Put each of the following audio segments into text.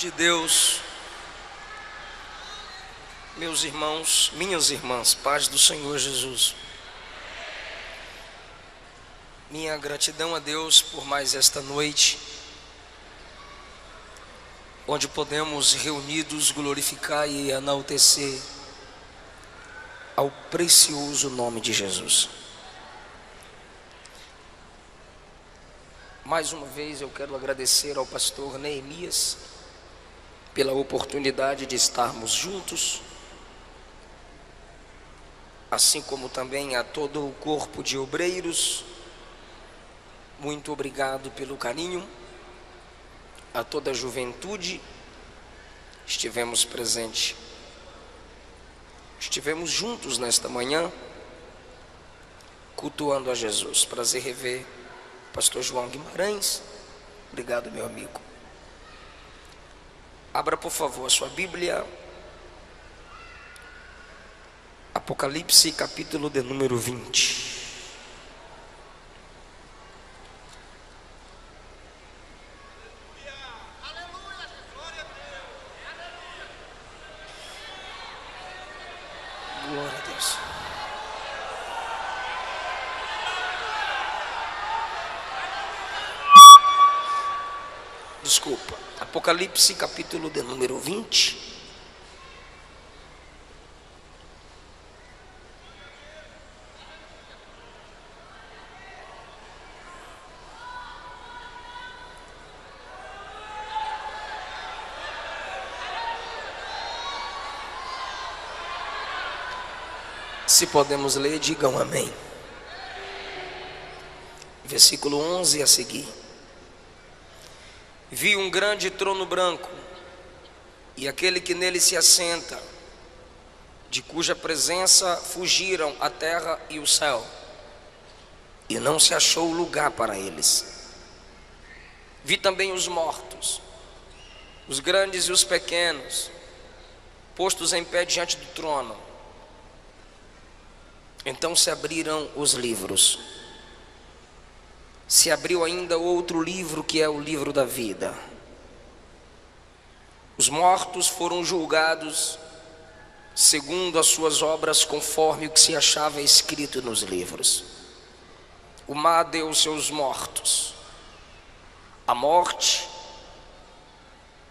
de Deus, meus irmãos, minhas irmãs, paz do Senhor Jesus. Minha gratidão a Deus por mais esta noite, onde podemos reunidos glorificar e enaltecer ao precioso nome de Jesus. Mais uma vez eu quero agradecer ao pastor Neemias pela oportunidade de estarmos juntos, assim como também a todo o corpo de obreiros. Muito obrigado pelo carinho, a toda a juventude. Estivemos juntos nesta manhã, cultuando a Jesus. Prazer rever o pastor João Guimarães. Obrigado, meu amigo. Abra, por favor, a sua Bíblia. Apocalipse, capítulo de número 20. Glória a Deus. Desculpa. Apocalipse, capítulo de número 20. Se podemos ler, digam amém. Versículo 11 a seguir. Vi um grande trono branco, e aquele que nele se assenta, de cuja presença fugiram a terra e o céu, e não se achou lugar para eles. Vi também os mortos, os grandes e os pequenos, postos em pé diante do trono. Então se abriram os livros. Se abriu ainda outro livro, que é o livro da vida. Os mortos foram julgados segundo as suas obras, conforme o que se achava escrito nos livros. O mar deu seus mortos. A morte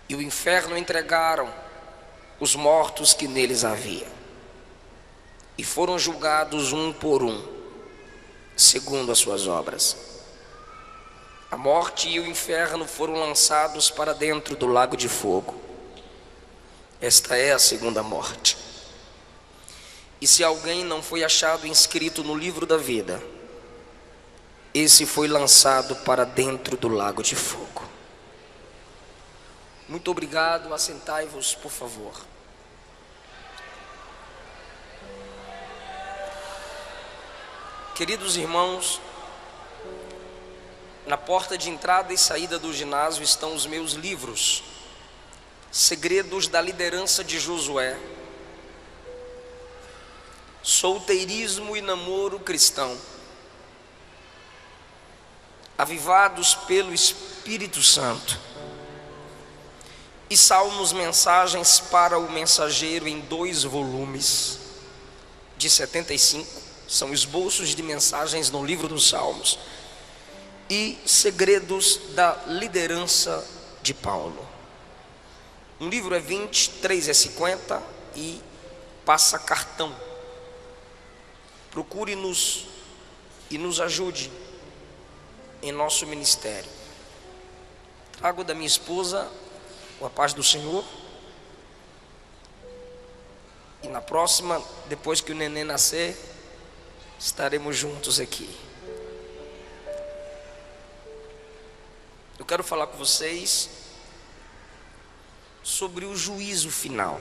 e o inferno entregaram os mortos que neles havia, e foram julgados um por um, segundo as suas obras. A morte e o inferno foram lançados para dentro do lago de fogo. Esta é a segunda morte. E se alguém não foi achado inscrito no livro da vida, esse foi lançado para dentro do lago de fogo. Muito obrigado. Assentai-vos, por favor. Queridos irmãos, na porta de entrada e saída do ginásio estão os meus livros: Segredos da Liderança de Josué, Solteirismo e Namoro Cristão, Avivados pelo Espírito Santo, e Salmos, Mensagens para o Mensageiro, em 2 volumes de 75. São esboços de mensagens no livro dos Salmos. E Segredos da Liderança de Paulo. Um livro é 20, 3 é 50 e passa cartão. Procure-nos e nos ajude em nosso ministério. Trago da minha esposa a paz do Senhor. E na próxima, depois que o neném nascer, estaremos juntos aqui. Eu quero falar com vocês sobre o juízo final.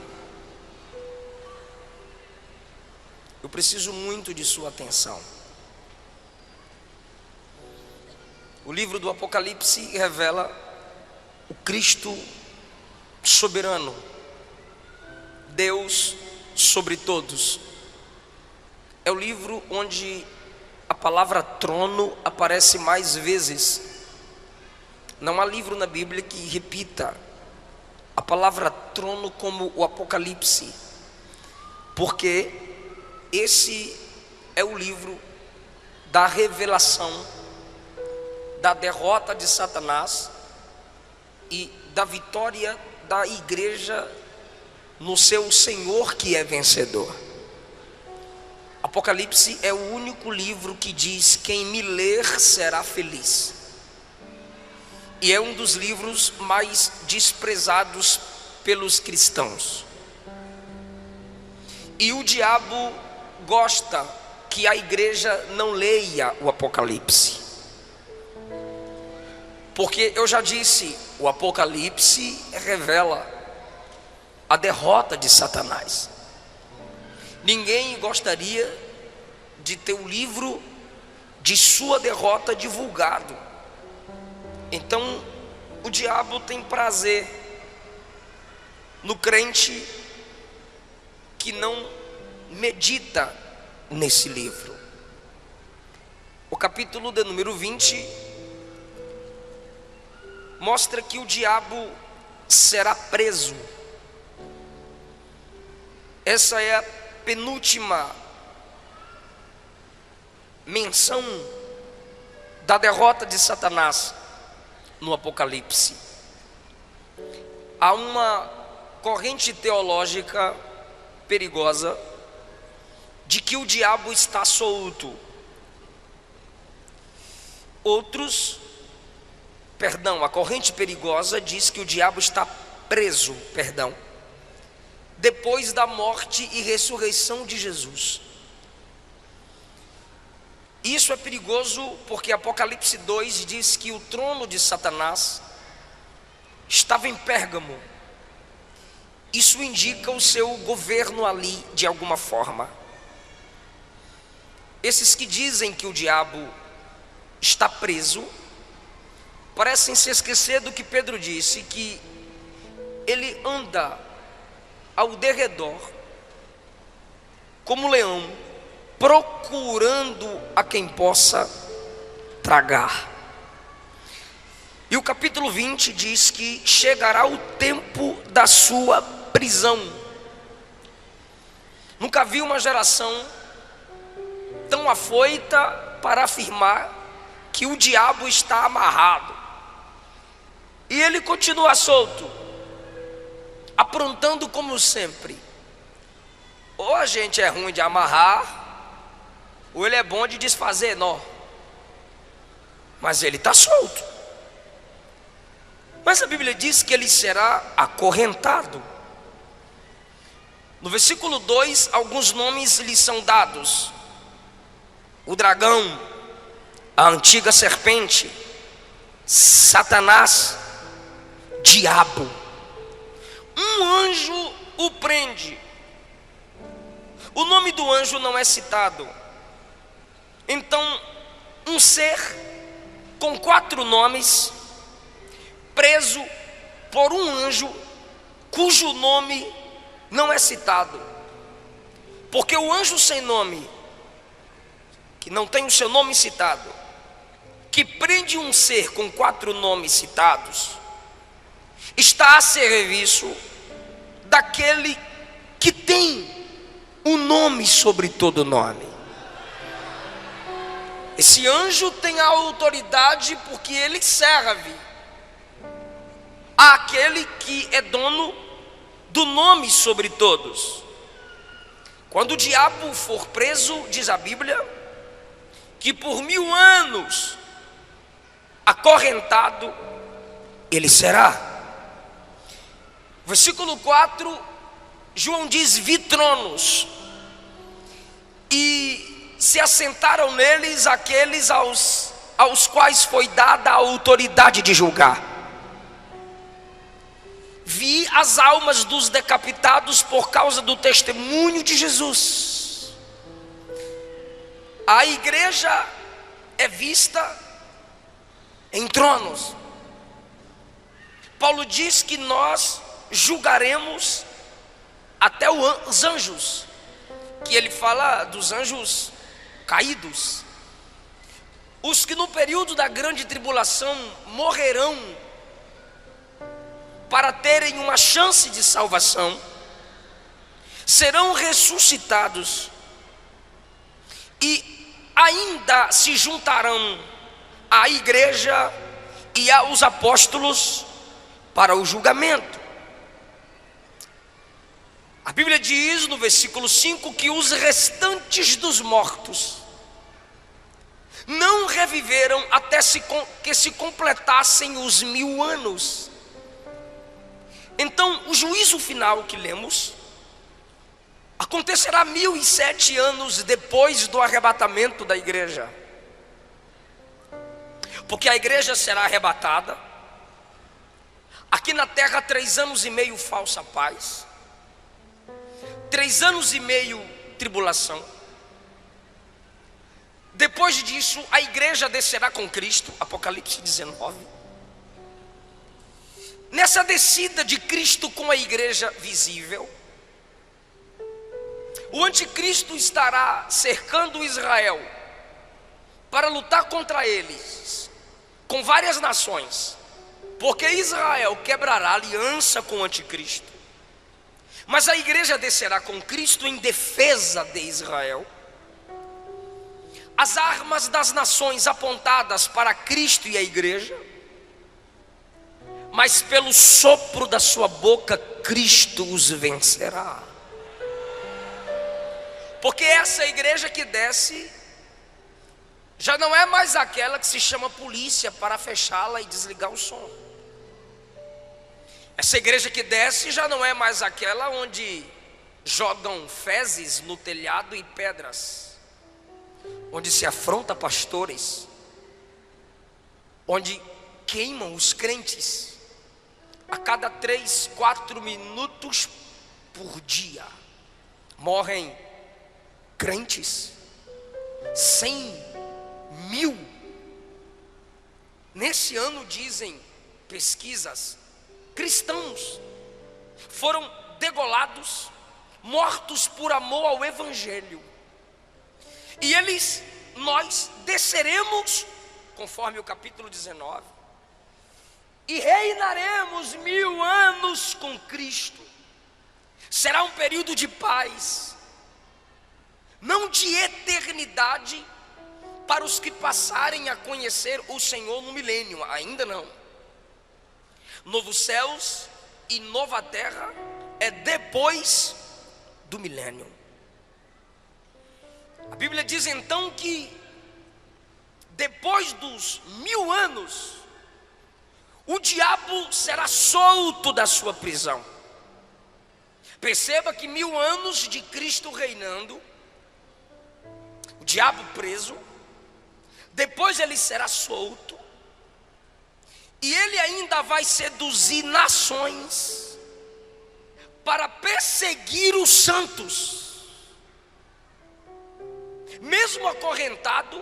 Eu preciso muito de sua atenção. O livro do Apocalipse revela o Cristo soberano, Deus sobre todos. É o livro onde a palavra trono aparece mais vezes. Não há livro na Bíblia que repita a palavra trono como o Apocalipse, porque esse é o livro da revelação, da derrota de Satanás e da vitória da igreja no seu Senhor que é vencedor. Apocalipse é o único livro que diz: quem me ler será feliz. E é um dos livros mais desprezados pelos cristãos. E o diabo gosta que a igreja não leia o Apocalipse, porque eu já disse, o Apocalipse revela a derrota de Satanás. Ninguém gostaria de ter o livro de sua derrota divulgado. Então o diabo tem prazer no crente que não medita nesse livro. O capítulo de número 20 mostra que o diabo será preso. Essa é a penúltima menção da derrota de Satanás no Apocalipse. Há uma corrente teológica perigosa de que o diabo está solto. A corrente perigosa diz que o diabo está preso, depois da morte e ressurreição de Jesus. Isso é perigoso porque Apocalipse 2 diz que o trono de Satanás estava em Pérgamo. Isso indica o seu governo ali de alguma forma. Esses que dizem que o diabo está preso parecem se esquecer do que Pedro disse, que ele anda ao derredor como leão, procurando a quem possa tragar. E o capítulo 20 diz que chegará o tempo da sua prisão. Nunca vi uma geração tão afoita para afirmar que o diabo está amarrado. E ele continua solto, aprontando como sempre. Ou a gente é ruim de amarrar, ou ele é bom de desfazer nó. Mas ele está solto. Mas a Bíblia diz que ele será acorrentado. No versículo 2, alguns nomes lhe são dados: o dragão, a antiga serpente, Satanás, diabo. Um anjo o prende. O nome do anjo não é citado. Então, um ser com 4 nomes, preso por um anjo cujo nome não é citado. Porque o anjo sem nome, que não tem o seu nome citado, que prende um ser com 4 nomes citados, está a serviço daquele que tem o nome sobre todo nome. Esse anjo tem a autoridade porque ele serve àquele que é dono do nome sobre todos. Quando o diabo for preso, diz a Bíblia, que por 1000 anos acorrentado ele será. Versículo 4, João diz: vi tronos, e se assentaram neles aqueles aos quais foi dada a autoridade de julgar. Vi as almas dos decapitados por causa do testemunho de Jesus. A igreja é vista em tronos. Paulo diz que nós julgaremos até os anjos, que ele fala dos anjos caídos, os que no período da grande tribulação morrerão para terem uma chance de salvação, serão ressuscitados e ainda se juntarão à igreja e aos apóstolos para o julgamento. A Bíblia diz no versículo 5 que os restantes dos mortos não reviveram até que se completassem os 1000 anos. Então, o juízo final que lemos acontecerá 1007 anos depois do arrebatamento da igreja. Porque a igreja será arrebatada. Aqui na terra 3 anos e meio falsa paz, 3 anos e meio tribulação. Depois disso a igreja descerá com Cristo, Apocalipse 19. Nessa descida de Cristo com a igreja visível, o anticristo estará cercando Israel para lutar contra eles com várias nações, porque Israel quebrará aliança com o anticristo. Mas a igreja descerá com Cristo em defesa de Israel. As armas das nações apontadas para Cristo e a igreja, mas pelo sopro da sua boca Cristo os vencerá. Porque essa igreja que desce já não é mais aquela que se chama polícia para fechá-la e desligar o som. Essa igreja que desce já não é mais aquela onde jogam fezes no telhado e pedras, onde se afronta pastores, onde queimam os crentes a cada 3, 4 minutos por dia. Morrem crentes, 100 mil. Nesse ano, dizem pesquisas, cristãos foram degolados, mortos por amor ao evangelho. E nós desceremos, conforme o capítulo 19, e reinaremos 1000 anos com Cristo. Será um período de paz, não de eternidade, para os que passarem a conhecer o Senhor no milênio, ainda não. Novos céus e nova terra é depois do milênio. A Bíblia diz então que depois dos 1000 anos, o diabo será solto da sua prisão. Perceba que 1000 anos de Cristo reinando, o diabo preso, depois ele será solto, e ele ainda vai seduzir nações para perseguir os santos. Mesmo acorrentado,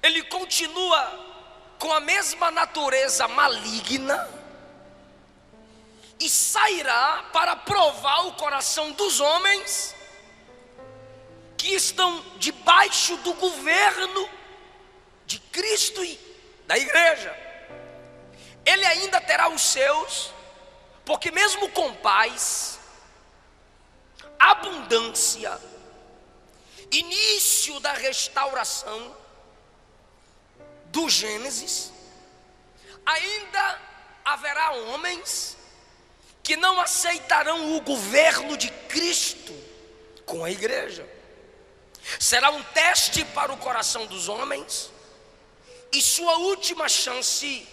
ele continua com a mesma natureza maligna e sairá para provar o coração dos homens que estão debaixo do governo de Cristo e da igreja. Ele ainda terá os seus, porque mesmo com paz, abundância, início da restauração do Gênesis, ainda haverá homens que não aceitarão o governo de Cristo com a igreja. Será um teste para o coração dos homens e sua última chance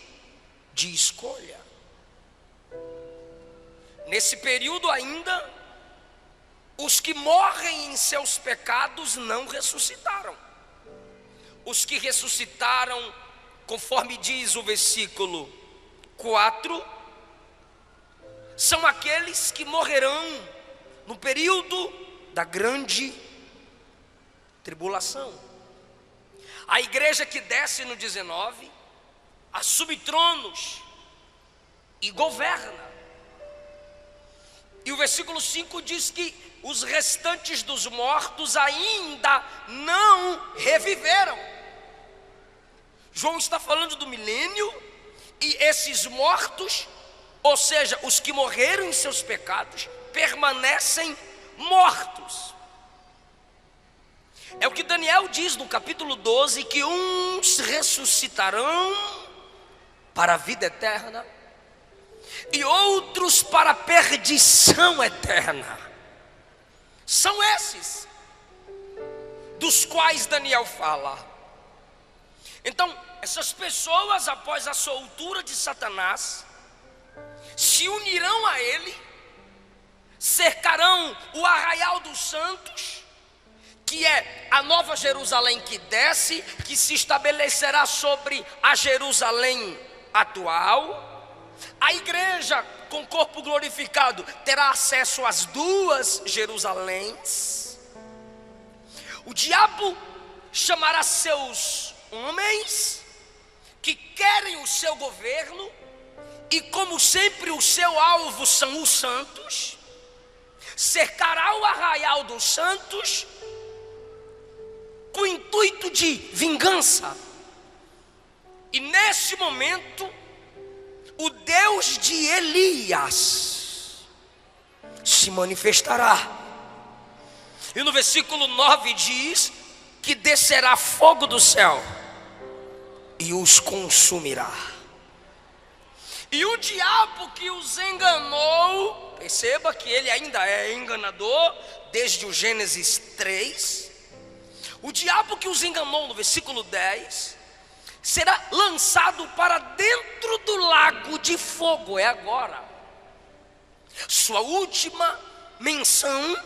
de escolha. Nesse período ainda, os que morrem em seus pecados não ressuscitaram. Os que ressuscitaram, conforme diz o versículo 4, são aqueles que morrerão no período da grande tribulação. A igreja que desce no 19 assume tronos e governa. E o versículo 5 diz que os restantes dos mortos ainda não reviveram. João está falando do milênio, e esses mortos Ou seja, os que morreram em seus pecados permanecem mortos. É o que Daniel diz no capítulo 12, que uns ressuscitarão para a vida eterna e outros para a perdição eterna. São esses dos quais Daniel fala. Então, essas pessoas, após a soltura de Satanás, se unirão a ele, cercarão o arraial dos santos, que é a nova Jerusalém que desce, que se estabelecerá sobre a Jerusalém atual. A igreja com corpo glorificado terá acesso às duas Jerusaléns. O diabo chamará seus homens que querem o seu governo, e como sempre o seu alvo são os santos, cercará o arraial dos santos com o intuito de vingança. E nesse momento, o Deus de Elias se manifestará. E no versículo 9 diz que descerá fogo do céu e os consumirá. E o diabo que os enganou, perceba que ele ainda é enganador desde o Gênesis 3. O diabo que os enganou, no versículo 10, será lançado para dentro do lago de fogo. É agora sua última menção,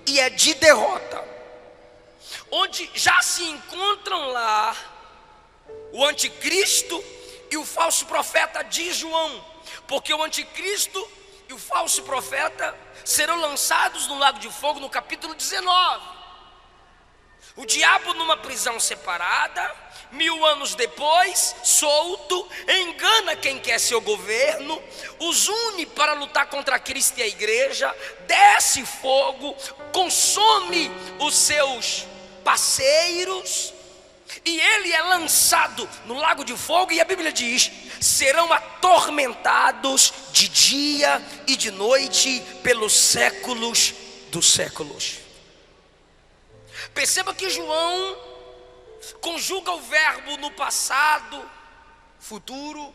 e é de derrota, onde já se encontram lá o anticristo e o falso profeta de João, porque o anticristo e o falso profeta serão lançados no lago de fogo no capítulo 19. O diabo numa prisão separada, 1000 anos depois, solto, engana quem quer seu governo, os une para lutar contra Cristo e a igreja, desce fogo, consome os seus parceiros, e ele é lançado no lago de fogo, e a Bíblia diz: serão atormentados de dia e de noite pelos séculos dos séculos. Perceba que João conjuga o verbo no passado, futuro,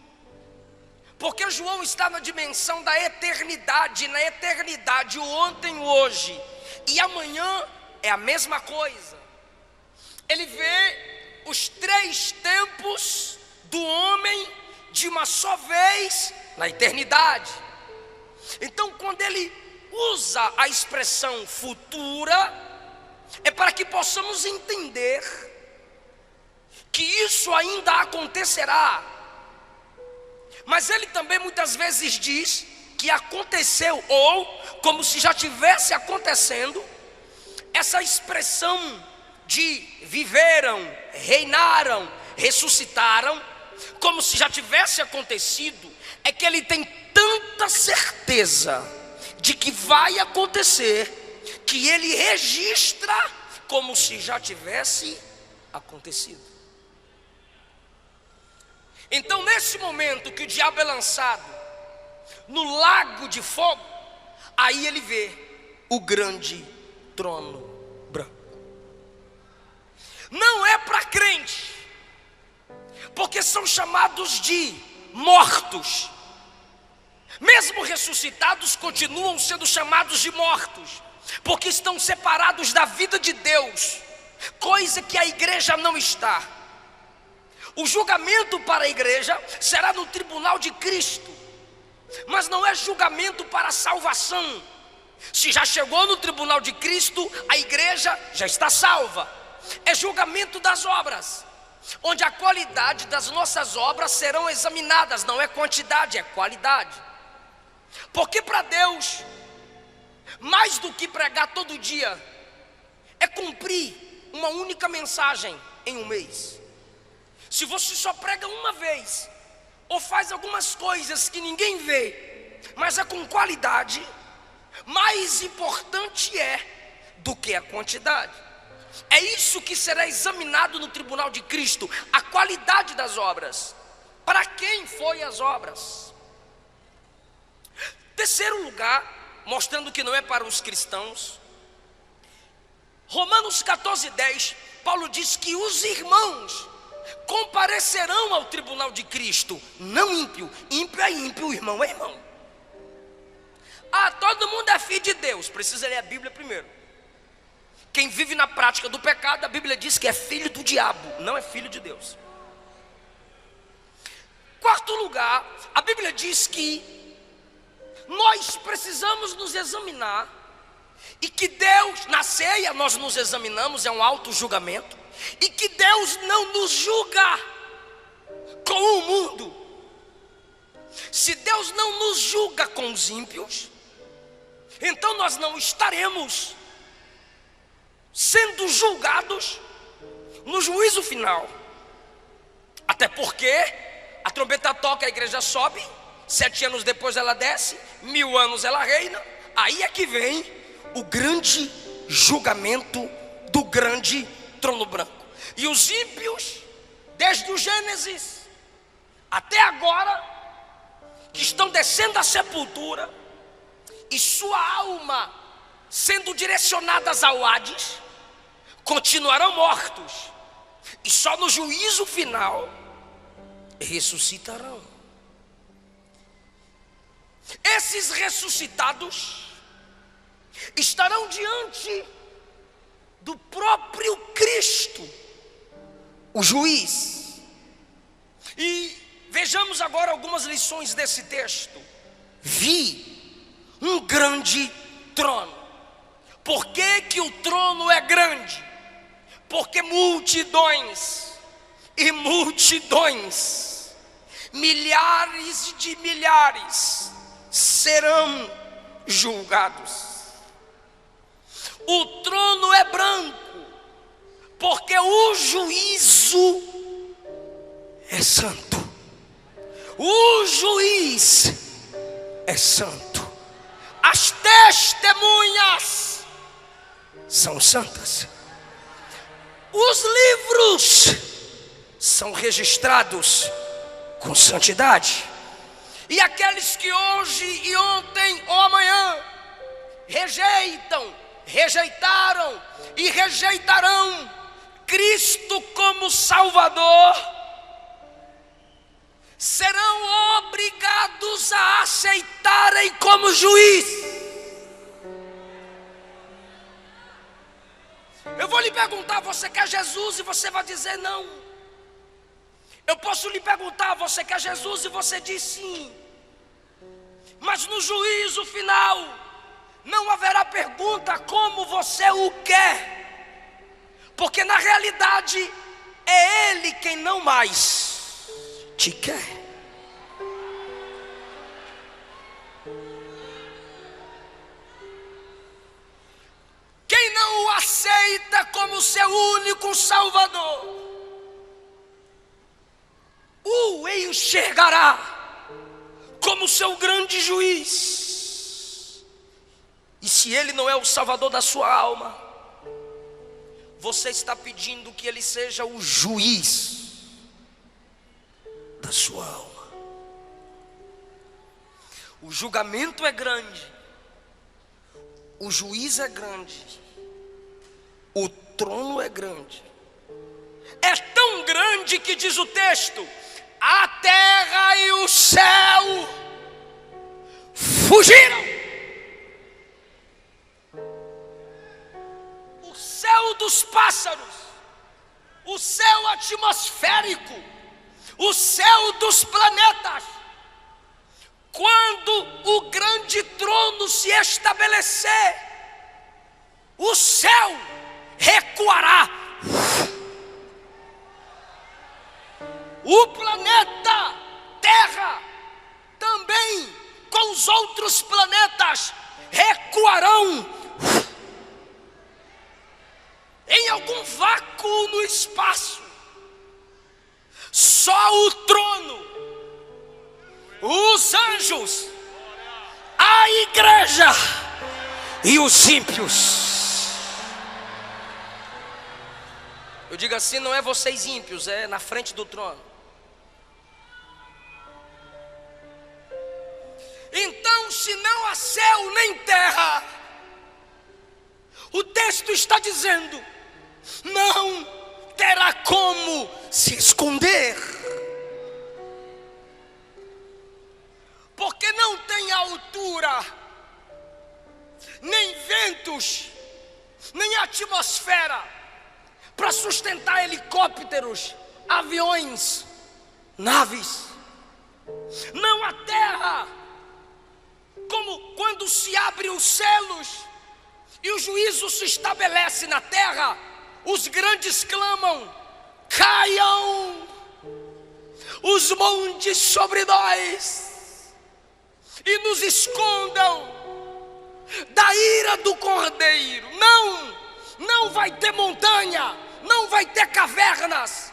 porque João está na dimensão da eternidade. Na eternidade, o ontem, o hoje e amanhã é a mesma coisa. Ele vê os 3 tempos do homem de uma só vez na eternidade. Então, quando ele usa a expressão futura, é para que possamos entender que isso ainda acontecerá. Mas ele também muitas vezes diz que aconteceu, ou como se já tivesse acontecendo. Essa expressão de viveram, reinaram, ressuscitaram, como se já tivesse acontecido, é que ele tem tanta certeza de que vai acontecer, que ele registra como se já tivesse acontecido. Então, nesse momento que o diabo é lançado no lago de fogo, aí ele vê o grande trono branco. Não é para crente, porque são chamados de mortos. Mesmo ressuscitados, continuam sendo chamados de mortos, porque estão separados da vida de Deus, coisa que a igreja não está. O julgamento para a igreja será no tribunal de Cristo, mas não é julgamento para a salvação. Se já chegou no tribunal de Cristo, a igreja já está salva. É julgamento das obras, onde a qualidade das nossas obras serão examinadas. Não é quantidade, é qualidade. Porque para Deus, mais do que pregar todo dia, é cumprir uma única mensagem em um mês. Se você só prega uma vez, ou faz algumas coisas que ninguém vê, mas é com qualidade, mais importante é do que a quantidade. É isso que será examinado no tribunal de Cristo, a qualidade das obras. Para quem foi as obras? terceiro lugar, mostrando que não é para os cristãos, Romanos 14:10, Paulo diz que os irmãos comparecerão ao tribunal de Cristo, não ímpio. Ímpio é ímpio, irmão é irmão. Ah, todo mundo é filho de Deus. Precisa ler a Bíblia primeiro. Quem vive na prática do pecado, a Bíblia diz que é filho do diabo, não é filho de Deus. Quarto lugar, a Bíblia diz que nós precisamos nos examinar, e que Deus, na ceia nós nos examinamos, é um auto-julgamento, e que Deus não nos julga com o mundo. Se Deus não nos julga com os ímpios, então nós não estaremos sendo julgados no juízo final. Até porque a trombeta toca, a igreja sobe, 7 anos depois ela desce, 1000 anos ela reina. Aí é que vem o grande julgamento do grande trono branco. E os ímpios, desde o Gênesis até agora, que estão descendo à sepultura, e sua alma sendo direcionadas ao Hades, continuarão mortos, e só no juízo final ressuscitarão. Esses ressuscitados estarão diante do próprio Cristo, o juiz. E vejamos agora algumas lições desse texto. Vi um grande trono. Por que que o trono é grande? Porque multidões e multidões, milhares de milhares serão julgados. O trono é branco, porque o juízo é santo. O juiz é santo. As testemunhas são santas. Os livros são registrados com santidade. E aqueles que hoje e ontem ou amanhã rejeitaram e rejeitarão Cristo como Salvador, serão obrigados a aceitarem como juiz. Eu vou lhe perguntar: você quer Jesus? E você vai dizer não. Eu posso lhe perguntar: você quer Jesus? E você diz sim. Mas no juízo final não haverá pergunta como você o quer, porque na realidade é Ele quem não mais te quer. Quem não o aceita como seu único Salvador, o enxergará como seu grande juiz. E se Ele não é o Salvador da sua alma, você está pedindo que Ele seja o juiz da sua alma. O julgamento é grande, o juiz é grande, o trono é grande. É tão grande que diz o texto: a terra e o céu fugiram. O céu dos pássaros, o céu atmosférico, o céu dos planetas, quando o grande trono se estabelecer, o céu recuará. O planeta Terra também, com os outros planetas, recuarão em algum vácuo no espaço. Só o trono, os anjos, a igreja e os ímpios. Eu digo assim: não é vocês ímpios, é na frente do trono. Então, se não há céu nem terra, o texto está dizendo, não terá como se esconder, porque não tem altura, nem ventos, nem atmosfera para sustentar helicópteros, aviões, naves. Não há terra, como quando se abrem os selos e o juízo se estabelece na terra, os grandes clamam, caiam os montes sobre nós e nos escondam da ira do Cordeiro. Não vai ter montanha, não vai ter cavernas,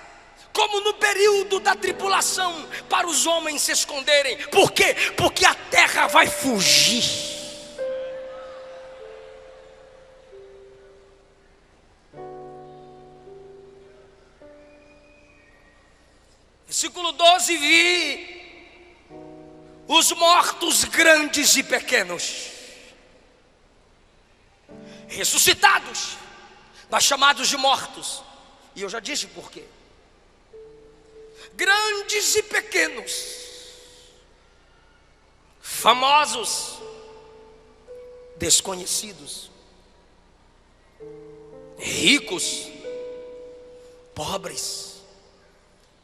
como no período da tribulação, para os homens se esconderem. Por quê? Porque a terra vai fugir. Versículo 12: vi os mortos grandes e pequenos, ressuscitados, mas chamados de mortos. E eu já disse por quê. Grandes e pequenos, famosos, desconhecidos, ricos, pobres,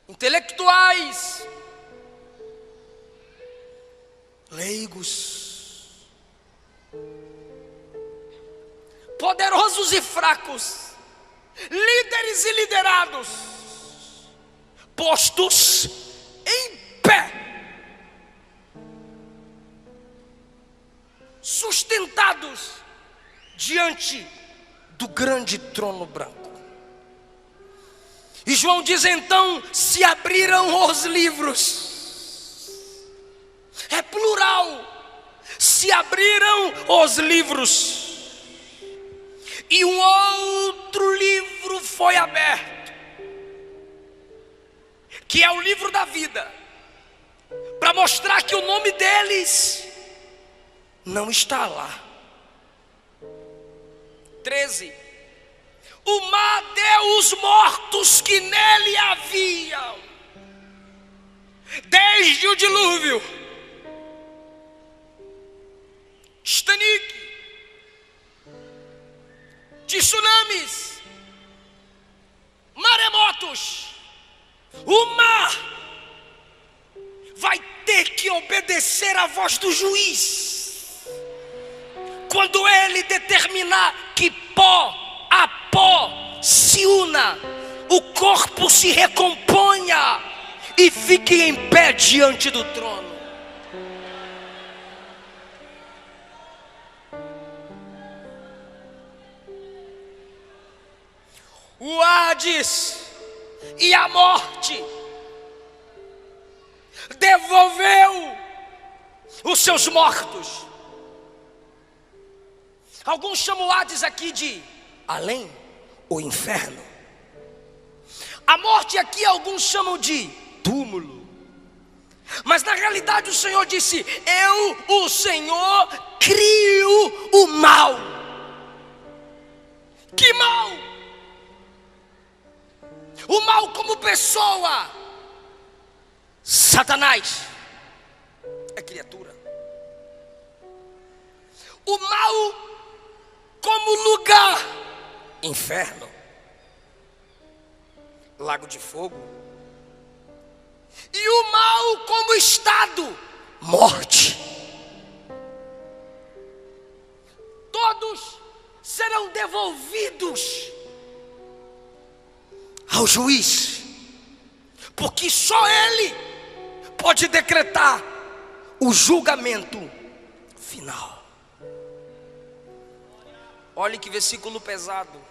intelectuais, leigos, poderosos e fracos, líderes e liderados, postos em pé, sustentados diante do grande trono branco. E João diz então: se abriram os livros, é plural, se abriram os livros, e um outro livro foi aberto, que é o livro da vida, para mostrar que o nome deles não está lá. 13: o mar deu os mortos que nele haviam, desde o dilúvio, Titanic, tsunamis, maremotos. O mar vai ter que obedecer à voz do juiz, quando ele determinar que pó a pó se una, o corpo se recomponha e fique em pé diante do trono. O Hades e a morte devolveu os seus mortos. Alguns chamam o Hades aqui de além, o inferno. A morte aqui alguns chamam de túmulo. Mas na realidade o Senhor disse: eu, o Senhor, crio o mal. Que mal? O mal como pessoa. Satanás é criatura. O mal como lugar, inferno, lago de fogo. E o mal como estado, morte. Todos serão devolvidos ao juiz, porque só ele pode decretar o julgamento final. Olhe que versículo pesado.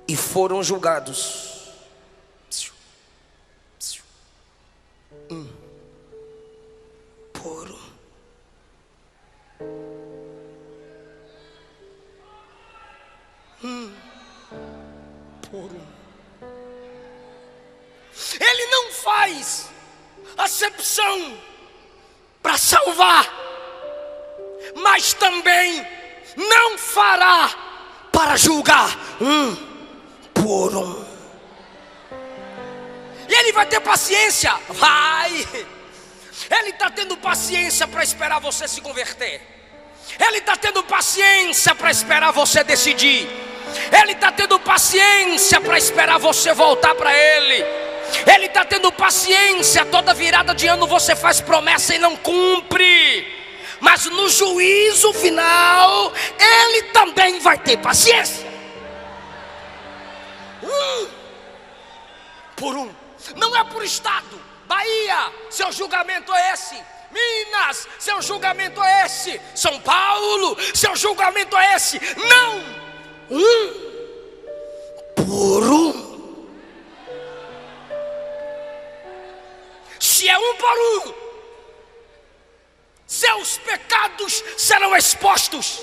E foram julgados um por um. Por um. Ele não faz acepção para salvar, mas também não fará para julgar um por um. E ele vai ter paciência, vai. Ele está tendo paciência para esperar você se converter. Ele está tendo paciência para esperar você decidir. Ele está tendo paciência para esperar você voltar para Ele. Ele está tendo paciência. Toda virada de ano você faz promessa e não cumpre, mas no juízo final Ele também vai ter paciência. Por um. Não é por estado. Bahia, seu julgamento é esse. Minas, seu julgamento é esse. São Paulo, seu julgamento é esse. Não. Por um. Se é um por um, seus pecados serão expostos.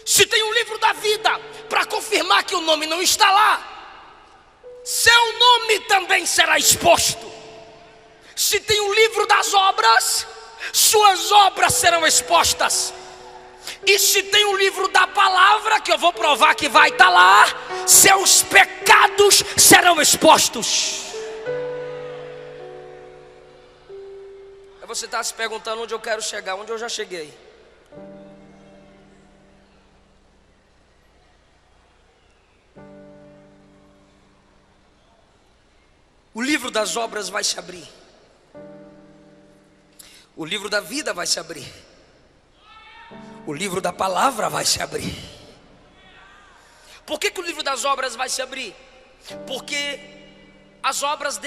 Se tem um livro da vida para confirmar que o nome não está lá, seu nome também será exposto. Se tem um livro das obras, suas obras serão expostas. E se tem um livro da palavra, que eu vou provar que vai estar lá, seus pecados serão expostos. Aí você está se perguntando onde eu quero chegar, onde eu já cheguei. O livro das obras vai se abrir. O livro da vida vai se abrir. O livro da palavra vai se abrir. Por que o livro das obras vai se abrir? Porque as obras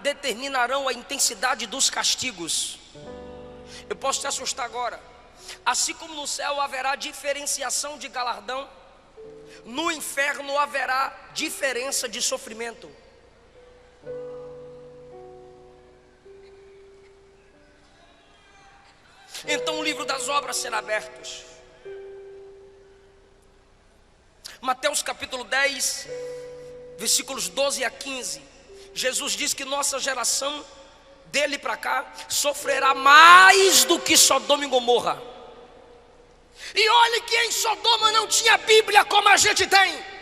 determinarão a intensidade dos castigos. Eu posso te assustar agora. Assim como no céu haverá diferenciação de galardão, no inferno haverá diferença de sofrimento. Então o livro das obras será aberto. Mateus capítulo 10, versículos 12 a 15. Jesus diz que nossa geração, dele para cá, sofrerá mais do que Sodoma e Gomorra. E olhe que em Sodoma não tinha Bíblia como a gente tem.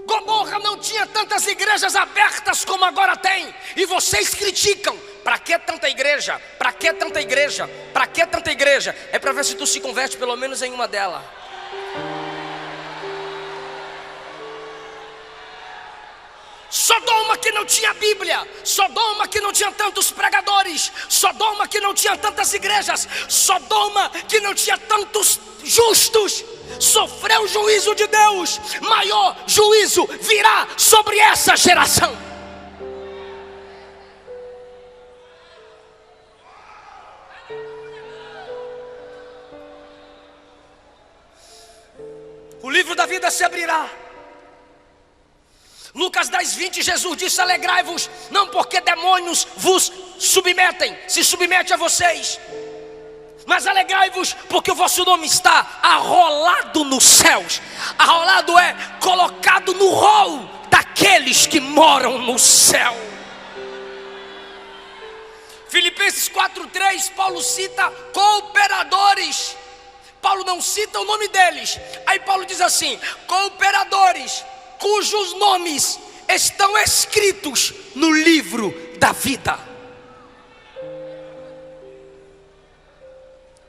Gomorra não tinha tantas igrejas abertas como agora tem. E vocês criticam. Para que tanta igreja? Para que tanta igreja? Para que tanta igreja? É para ver se tu se converte pelo menos em uma delas. Sodoma que não tinha Bíblia, Sodoma que não tinha tantos pregadores, Sodoma que não tinha tantas igrejas, Sodoma que não tinha tantos justos, sofreu o juízo de Deus. Maior juízo virá sobre essa geração. O livro da vida se abrirá. Lucas 10, 20, Jesus disse: alegrai-vos, não porque demônios vos submetem, se submete a vocês, mas alegrai-vos porque o vosso nome está arrolado nos céus. Arrolado é colocado no rol daqueles que moram no céu. Filipenses 4:3, Paulo cita cooperadores. Paulo não cita o nome deles. Aí Paulo diz assim: cooperadores cujos nomes estão escritos no livro da vida.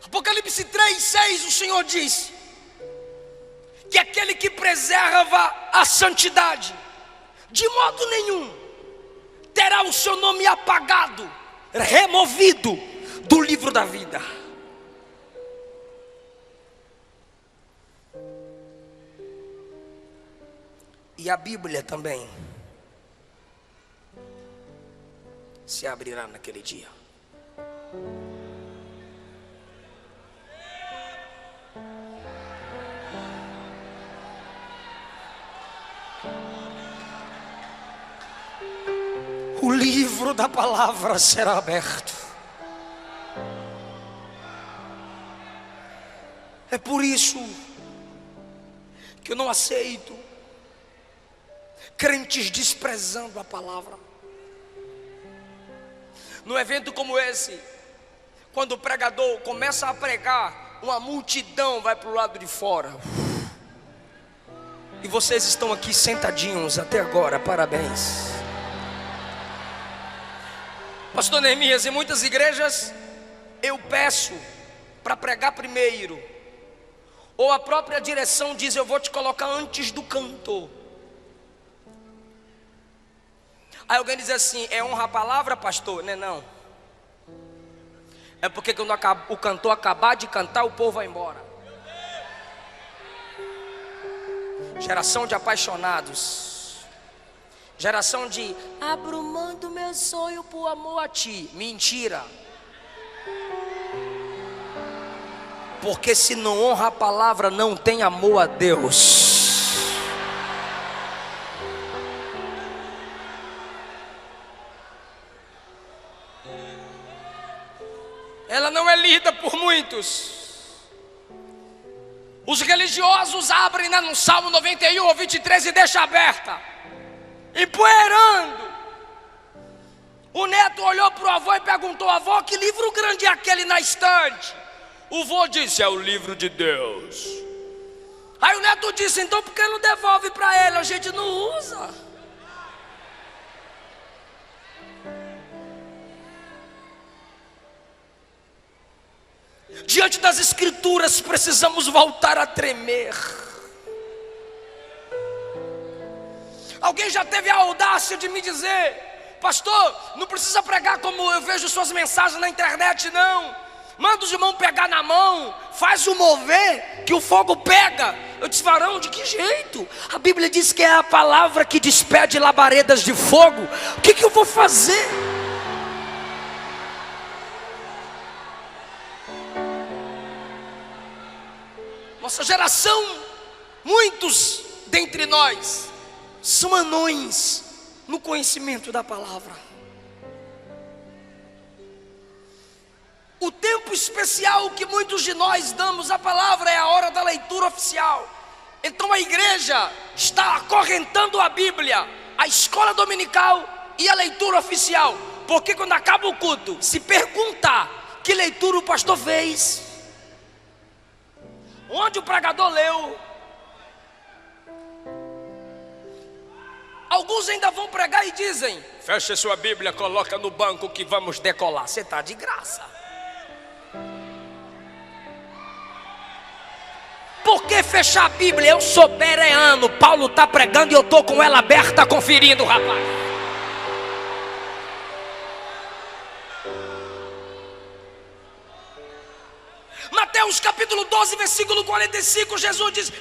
Apocalipse 3:6, o Senhor diz que aquele que preserva a santidade, de modo nenhum terá o seu nome apagado, removido do livro da vida. E a Bíblia também se abrirá naquele dia. O livro da palavra será aberto. É por isso que eu não aceito crentes desprezando a palavra. Num evento como esse, quando o pregador começa a pregar, uma multidão vai para o lado de fora. E vocês estão aqui sentadinhos até agora, parabéns. Pastor Neemias, em muitas igrejas eu peço para pregar primeiro, ou a própria direção diz: eu vou te colocar antes do cantor. Aí alguém diz assim: é honra a palavra, pastor? Não. É porque quando o cantor acabar de cantar, o povo vai embora. Geração de apaixonados, geração de abro mão do meu sonho por amor a ti. Mentira. Porque se não honra a palavra, não tem amor a Deus. Ela não é lida por muitos. Os religiosos abrem no Salmo 91 ou 23 e deixam aberta, empoeirando. O neto olhou para o avô e perguntou: avô, que livro grande é aquele na estante? O vô disse: é o livro de Deus. Aí o neto disse: então por que não devolve para ele? A gente não usa. Diante das escrituras precisamos voltar a tremer. Alguém já teve a audácia de me dizer: pastor, não precisa pregar como eu vejo suas mensagens na internet, não. Manda os irmãos pegar na mão, faz o mover que o fogo pega. Eu disse: varão, de que jeito? A Bíblia diz que é a palavra que despede labaredas de fogo. O que eu vou fazer? Nossa geração, muitos dentre nós são anões no conhecimento da palavra. O tempo especial que muitos de nós damos à palavra é a hora da leitura oficial. Então a igreja está acorrentando a Bíblia, a escola dominical e a leitura oficial. Porque quando acaba o culto, se perguntar que leitura o pastor fez, onde o pregador leu. Alguns ainda vão pregar e dizem: feche sua Bíblia, coloca no banco que vamos decolar. Você está de graça. Por que fechar a Bíblia? Eu sou bereano, Paulo está pregando e eu estou com ela aberta conferindo, rapaz. Mateus capítulo 12, versículo 45, Jesus diz,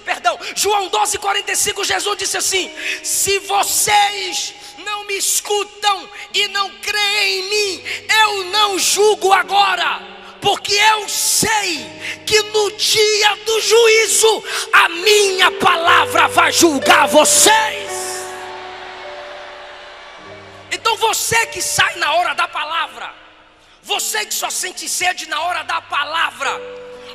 João 12, 45, Jesus disse assim: se vocês não me escutam e não creem em mim, eu não julgo agora, porque eu sei que no dia do juízo a minha palavra vai julgar vocês. Então você que sai na hora da palavra, você que só sente sede na hora da palavra,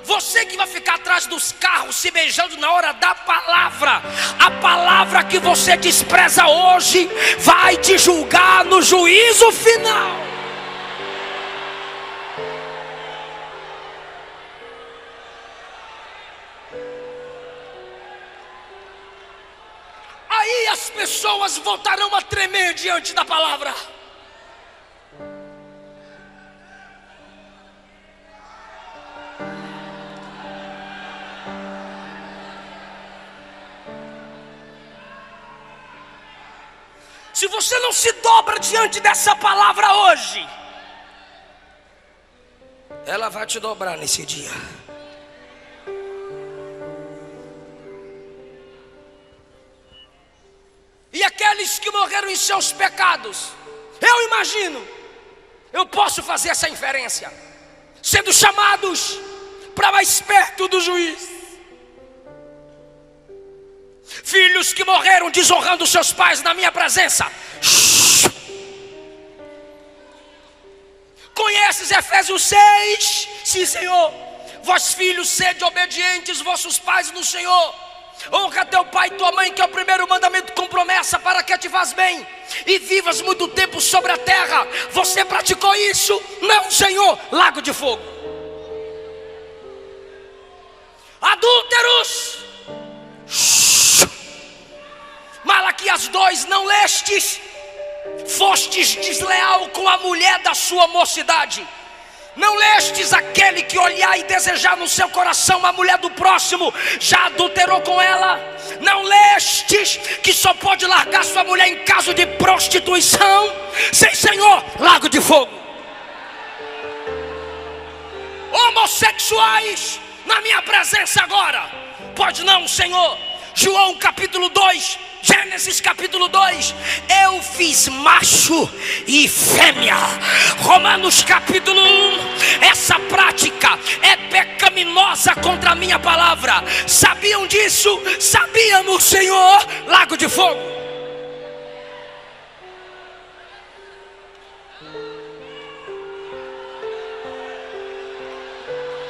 você que vai ficar atrás dos carros se beijando na hora da palavra, a palavra que você despreza hoje vai te julgar no juízo final. Aí as pessoas voltarão a tremer diante da palavra. Se você não se dobra diante dessa palavra hoje, ela vai te dobrar nesse dia. E aqueles que morreram em seus pecados, eu imagino, eu posso fazer essa inferência, sendo chamados para mais perto do juiz. Filhos que morreram desonrando seus pais na minha presença. Conheces Efésios 6? Sim, Senhor. Vós filhos, sede obedientes vossos pais no Senhor, Honra teu pai e tua mãe, que é o primeiro mandamento com promessa, para que te faz bem e vivas muito tempo sobre a terra. Você praticou isso? Não, Senhor. Lago de fogo. Adúlteros. Malaquias 2, não lestes? Fostes desleal com a mulher da sua mocidade. Não lestes aquele que olhar e desejar no seu coração a mulher do próximo, já adulterou com ela? Não lestes que só pode largar sua mulher em caso de prostituição? Sim, Senhor. Lago de fogo. Homossexuais na minha presença agora? Pode não, Senhor. João capítulo 2, Gênesis capítulo 2, eu fiz macho e fêmea. Romanos capítulo 1, essa prática é pecaminosa contra a minha palavra. Sabiam disso? Sabíamos, Senhor. Lago de fogo.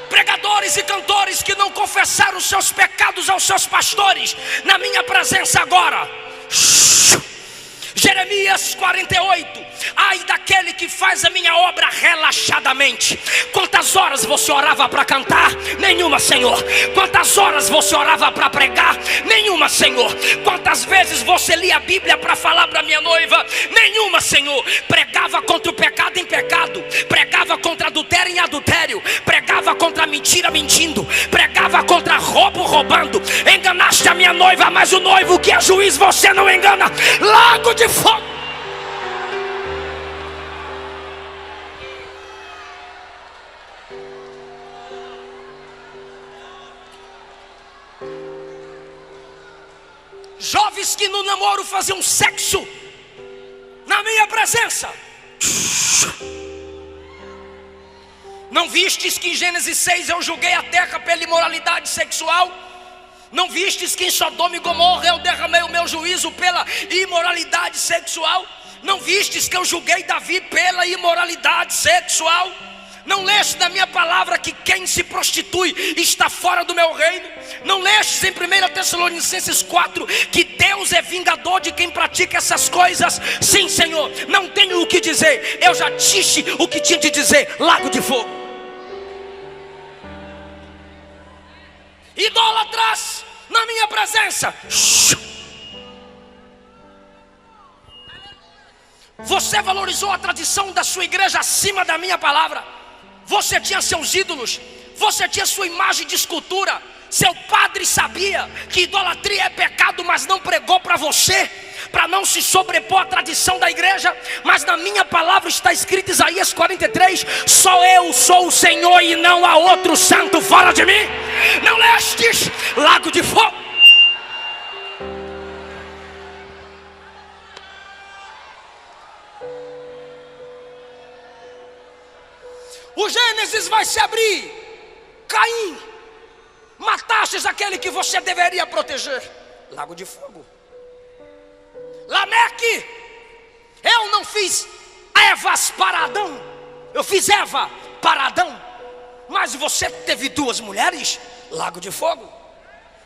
Pregadores e cantores que não confessaram os seus pecados aos seus pastores, na minha presença agora. Jeremias 48, ai daquele que faz a minha obra relaxadamente. Quantas horas você orava para cantar? Nenhuma, Senhor. Quantas horas você orava para pregar? Nenhuma, Senhor. Quantas vezes você lia a Bíblia para falar para minha noiva? Nenhuma, Senhor. Pregava contra o pecado em pecado, pregava contra adultério em adultério, pregava contra a mentira mentindo, pregava contra roubo roubando. Enganaste a minha noiva, mas o noivo que é juiz você não engana. Lago de fogo. Jovens que no namoro faziam sexo na minha presença. Não vistes que em Gênesis 6 eu julguei a terra pela imoralidade sexual? Não vistes que em Sodoma e Gomorra eu derramei o meu juízo pela imoralidade sexual? Não vistes que eu julguei Davi pela imoralidade sexual? Não leste da minha palavra que quem se prostitui está fora do meu reino? Não lestes em 1 Tessalonicenses 4 que Deus é vingador de quem pratica essas coisas? Sim, Senhor. Não tenho o que dizer, eu já disse o que tinha de dizer. Lago de fogo. Idólatras na minha presença. Você valorizou a tradição da sua igreja acima da minha palavra. Você tinha seus ídolos, você tinha sua imagem de escultura. Seu padre sabia que idolatria é pecado, mas não pregou para você, para não se sobrepor à tradição da igreja. Mas na minha palavra está escrito, Isaías 43, só eu sou o Senhor e não há outro santo fora de mim. Não lestes? Lago de fogo. O Gênesis vai se abrir. Caim, matastes aquele que você deveria proteger. Lago de fogo. Lameque, eu não fiz Evas para Adão, eu fiz Eva para Adão, mas você teve duas mulheres. Lago de fogo.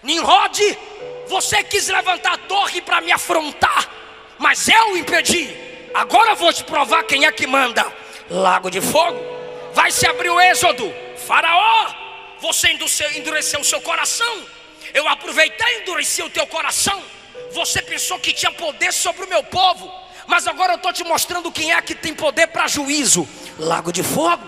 Nimrod, você quis levantar a torre para me afrontar, mas eu impedi. Agora eu vou te provar quem é que manda. Lago de fogo. Vai se abrir o Êxodo. Faraó, você endureceu o seu coração. Eu aproveitei e endureci o teu coração. Você pensou que tinha poder sobre o meu povo, mas agora eu estou te mostrando quem é que tem poder para juízo. Lago de fogo.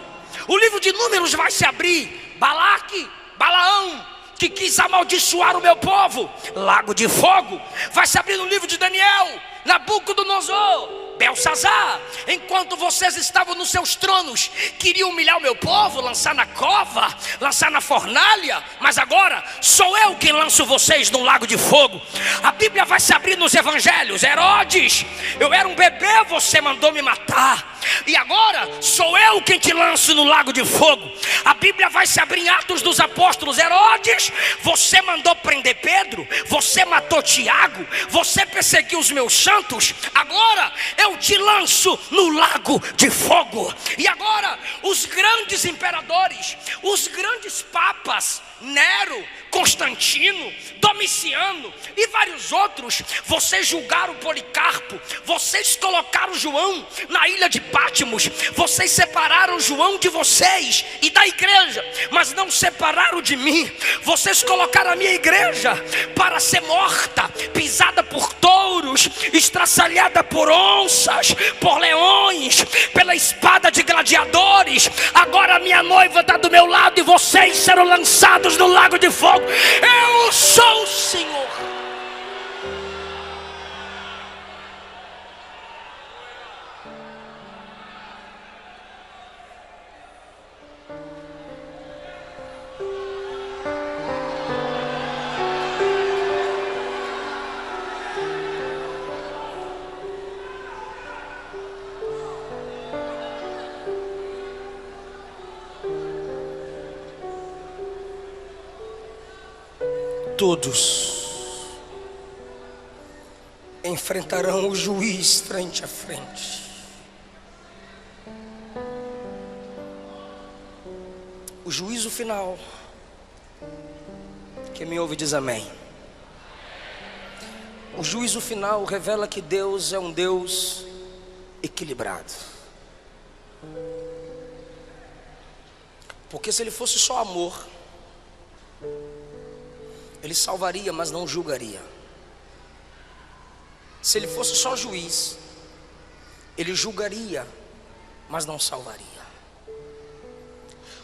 O livro de Números vai se abrir. Balaque, Balaão, que quis amaldiçoar o meu povo. Lago de fogo. Vai se abrir no livro de Daniel. Nabucodonosor, Belsazar, enquanto vocês estavam nos seus tronos, queriam humilhar o meu povo, lançar na cova, lançar na fornalha, mas agora sou eu quem lanço vocês no lago de fogo. A Bíblia vai se abrir nos evangelhos. Herodes, eu era um bebê, você mandou me matar, e agora sou eu quem te lanço no lago de fogo. A Bíblia vai se abrir em Atos dos Apóstolos. Herodes, você mandou prender Pedro, você matou Tiago, você perseguiu os meus santos, agora eu te lanço no lago de fogo. E agora os grandes imperadores, os grandes papas, Nero, Constantino, Domiciano e vários outros, vocês julgaram Policarpo, vocês colocaram João na ilha de Patmos, vocês separaram João de vocês e da igreja, mas não separaram de mim. Vocês colocaram a minha igreja para ser morta, pisada por touros, estraçalhada por onças, por leões, pela espada de gladiadores. Agora a minha noiva está do meu lado e vocês serão lançados no lago de fogo. Eu sou o Senhor. Todos enfrentarão o juiz frente a frente. O juízo final. Quem me ouve diz amém. O juízo final revela que Deus é um Deus equilibrado. Porque se Ele fosse só amor, Ele salvaria, mas não julgaria. Se Ele fosse só juiz, Ele julgaria, mas não salvaria.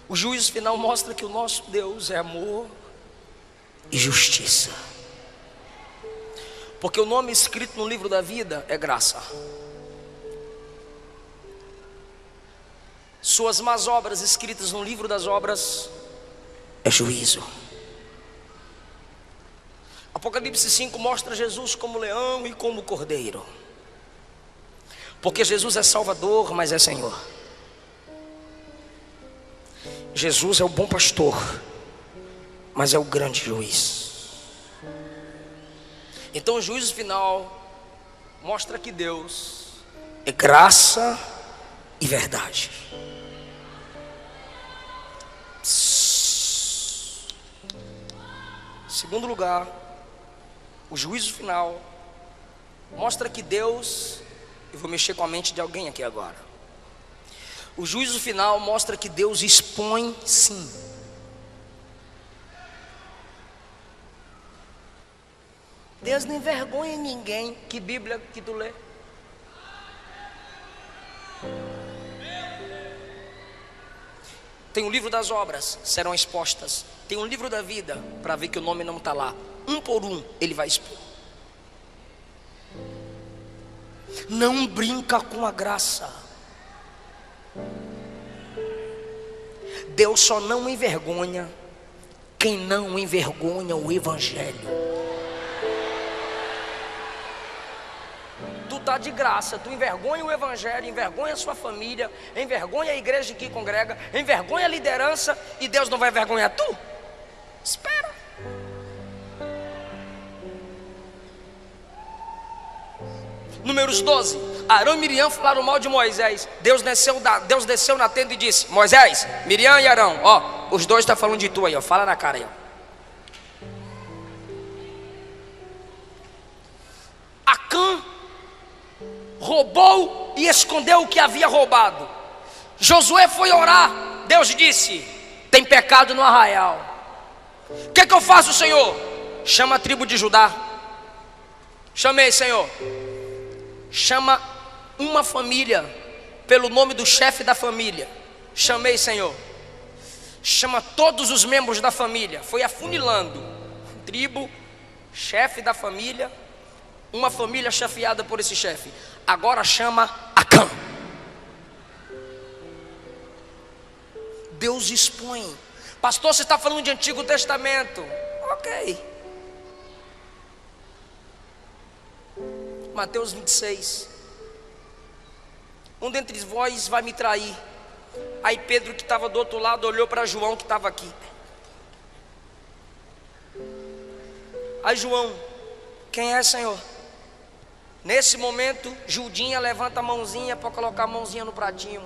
O juízo final mostra que o nosso Deus é amor e justiça. Porque o nome escrito no livro da vida é graça. Suas más obras escritas no livro das obras é juízo. Apocalipse 5 mostra Jesus como leão e como cordeiro. Porque Jesus é Salvador, mas é Senhor. Jesus é o bom pastor, mas é o grande juiz. Então o juízo final mostra que Deus é graça e verdade. Segundo lugar, o juízo final mostra que Deus, eu vou mexer com a mente de alguém aqui agora. O juízo final mostra que Deus expõe sim. Deus não envergonha ninguém. Que Bíblia que tu lê? Tem o livro das obras, serão expostas. Tem um livro da vida, para ver que o nome não está lá. Um por um, Ele vai expor. Não brinca com a graça. Deus só não envergonha quem não envergonha o Evangelho. Tu tá de graça, tu envergonha o Evangelho, envergonha a sua família, envergonha a igreja que congrega, envergonha a liderança, e Deus não vai envergonhar tu? Espera. Números 12. Arão e Miriam falaram mal de Moisés. Deus desceu na tenda e disse: Moisés, Miriam e Arão, ó, os dois estão falando de tu aí, ó, fala na cara aí, ó. Acã roubou e escondeu o que havia roubado. Josué foi orar. Deus disse: tem pecado no arraial. O que eu faço, Senhor? Chama a tribo de Judá. Chamei, Senhor. Chama uma família pelo nome do chefe da família. Chamei, Senhor. Chama todos os membros da família. Foi afunilando. Tribo, chefe da família, uma família chefiada por esse chefe. Agora chama Acã. Deus expõe. Pastor, você está falando de Antigo Testamento. Ok. Mateus 26. Um dentre vós vai me trair. Aí Pedro, que estava do outro lado, olhou para João, que estava aqui. Aí João: quem é, Senhor? Nesse momento, Judinha levanta a mãozinha para colocar a mãozinha no pratinho.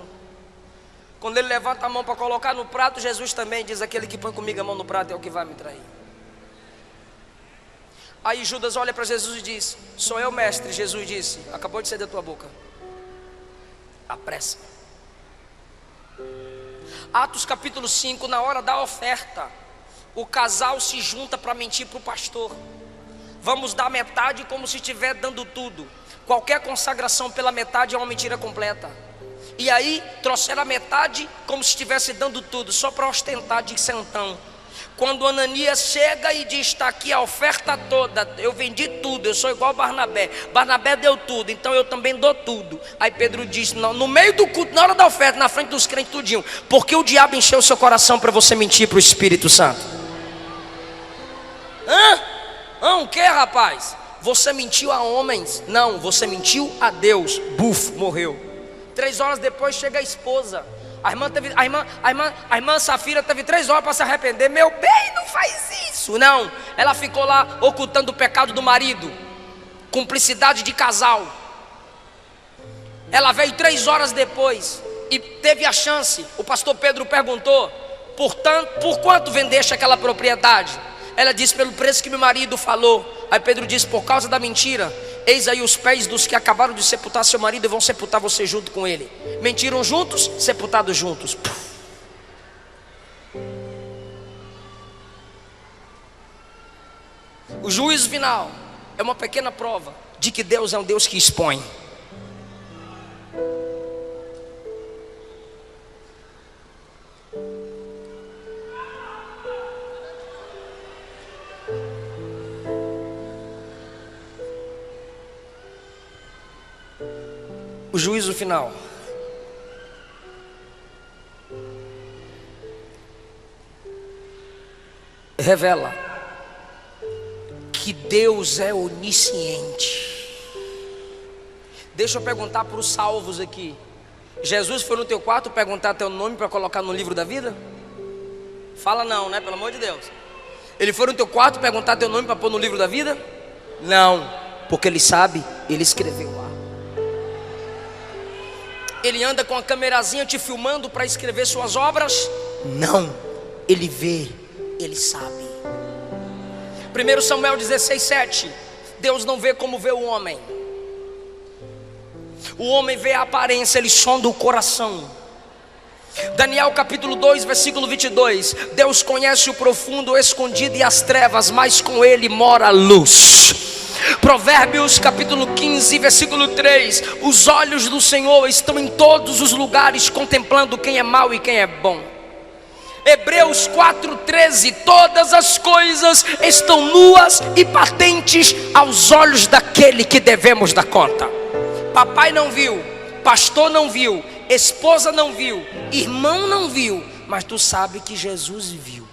Quando ele levanta a mão para colocar no prato, Jesus também diz: aquele que põe comigo a mão no prato é o que vai me trair. Aí Judas olha para Jesus e diz: sou eu, mestre. Jesus disse: acabou de sair da tua boca, apressa. Atos capítulo 5, na hora da oferta, o casal se junta para mentir para o pastor. Vamos dar metade como se estiver dando tudo. Qualquer consagração pela metade é uma mentira completa. E aí trouxeram a metade como se estivesse dando tudo, só para ostentar de santão. Quando Ananias chega e diz: está aqui a oferta toda, eu vendi tudo, eu sou igual Barnabé. Barnabé deu tudo, então eu também dou tudo. Aí Pedro diz: não, no meio do culto, na hora da oferta, na frente dos crentes tudinho, porque o diabo encheu o seu coração para você mentir para o Espírito Santo. O que, rapaz? Você mentiu a homens? Não, você mentiu a Deus. Buf, morreu. 3 horas depois chega a esposa. A irmã Safira teve 3 horas para se arrepender. Meu bem, não faz isso. Não, ela ficou lá ocultando o pecado do marido. Cumplicidade de casal. Ela veio 3 horas depois e teve a chance. O pastor Pedro perguntou: por quanto vendeste aquela propriedade? Ela disse: pelo preço que meu marido falou. Aí Pedro disse: por causa da mentira, eis aí os pés dos que acabaram de sepultar seu marido e vão sepultar você junto com ele. Mentiram juntos, sepultados juntos. O juízo final é uma pequena prova de que Deus é um Deus que expõe. O juízo final revela que Deus é onisciente. Deixa eu perguntar para os salvos aqui: Jesus foi no teu quarto perguntar teu nome para colocar no livro da vida? Fala não, né? Pelo amor de Deus. Ele foi no teu quarto perguntar teu nome para pôr no livro da vida? Não, porque ele sabe, ele escreveu lá. Ele anda com a camerazinha te filmando para escrever suas obras? Não, ele vê, ele sabe. 1 Samuel 16:7. Deus não vê como vê o homem. O homem vê a aparência, ele sonda o coração. Daniel capítulo 2, versículo 22. Deus conhece o profundo, o escondido e as trevas, mas com ele mora a luz. Provérbios capítulo 15, versículo 3. Os olhos do Senhor estão em todos os lugares, contemplando quem é mau e quem é bom. Hebreus 4:13. Todas as coisas estão nuas e patentes aos olhos daquele que devemos dar conta. Papai não viu, pastor não viu, esposa não viu, irmão não viu, mas tu sabe que Jesus viu.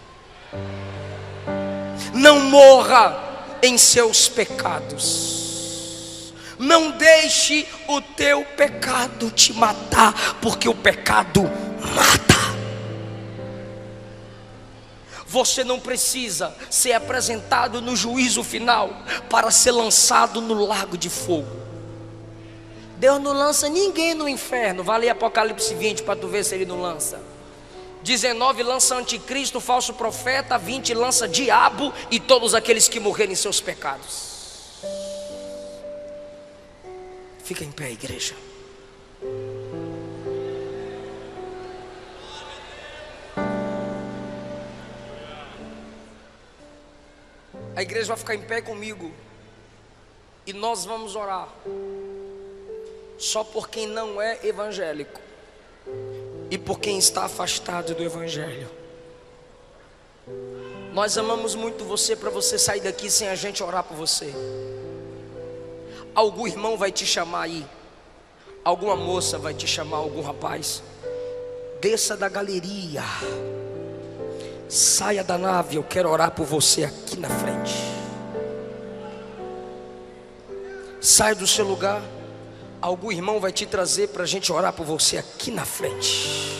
Não morra em seus pecados. Não deixe o teu pecado te matar, porque o pecado mata. Você não precisa ser apresentado no juízo final para ser lançado no lago de fogo. Deus não lança ninguém no inferno. Vai ler Apocalipse 20 para tu ver se ele não lança. 19 lança anticristo, falso profeta. 20 lança diabo e todos aqueles que morrerem em seus pecados. Fica em pé, igreja. A igreja vai ficar em pé comigo e nós vamos orar só por quem não é evangélico e por quem está afastado do evangelho. Nós amamos muito você, para você sair daqui sem a gente orar por você. Algum irmão vai te chamar aí, alguma moça vai te chamar, algum rapaz. Desça da galeria, saia da nave, eu quero orar por você aqui na frente. Saia do seu lugar, algum irmão vai te trazer para a gente orar por você aqui na frente.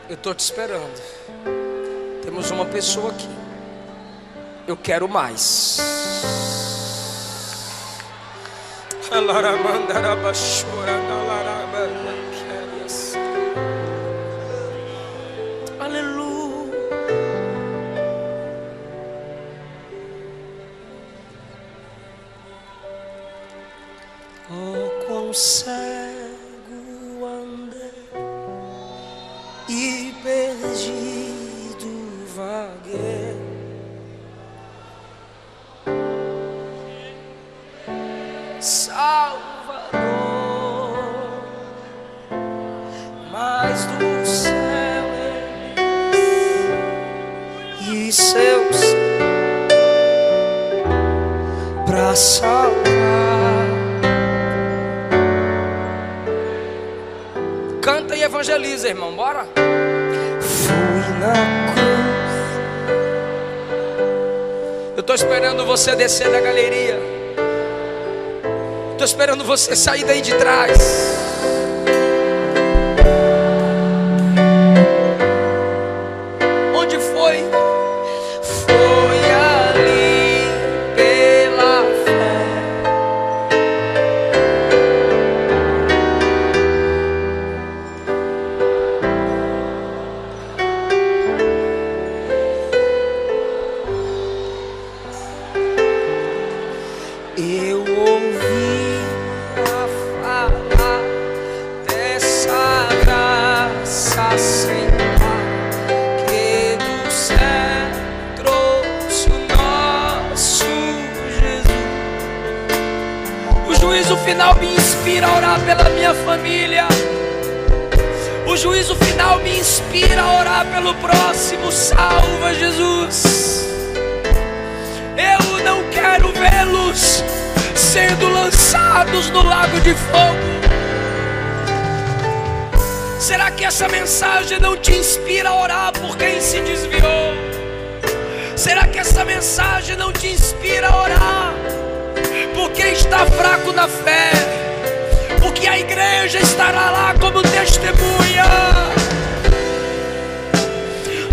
Eu estou te esperando. Temos uma pessoa aqui. Eu quero mais. Aleluia. Oh, quão cego andei e perdido vaguei. Salvador, mas do céu e seus pra salvar. Canta e evangeliza, irmão, bora. Fui na cruz. Eu estou esperando você descer da galeria. Estou esperando você sair daí de trás. Onde foi? Foi ali pela fé. Eu ouvi sem par, que do céu trouxe o nosso Jesus. O juízo final me inspira a orar pela minha família. O juízo final me inspira a orar pelo próximo. Salva, Jesus. Eu não quero vê-los sendo lançados no lago de fogo. Será que essa mensagem não te inspira a orar por quem se desviou? Será que essa mensagem não te inspira a orar por quem está fraco na fé? Porque a igreja estará lá como testemunha.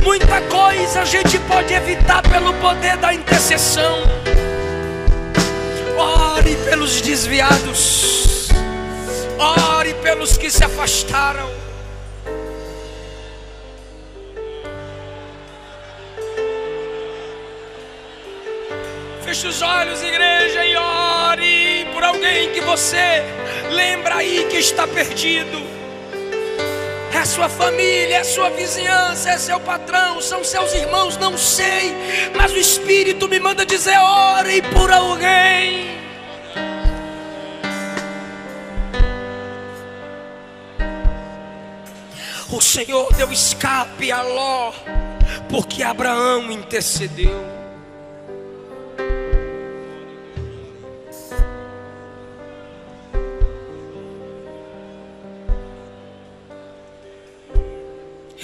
Muita coisa a gente pode evitar pelo poder da intercessão. Ore pelos desviados. Ore pelos que se afastaram. Feche os olhos, igreja, e ore por alguém que você lembra aí que está perdido. É sua família, é sua vizinhança, é seu patrão, são seus irmãos, não sei. Mas o Espírito me manda dizer: ore por alguém. O Senhor deu escape a Ló, porque Abraão intercedeu.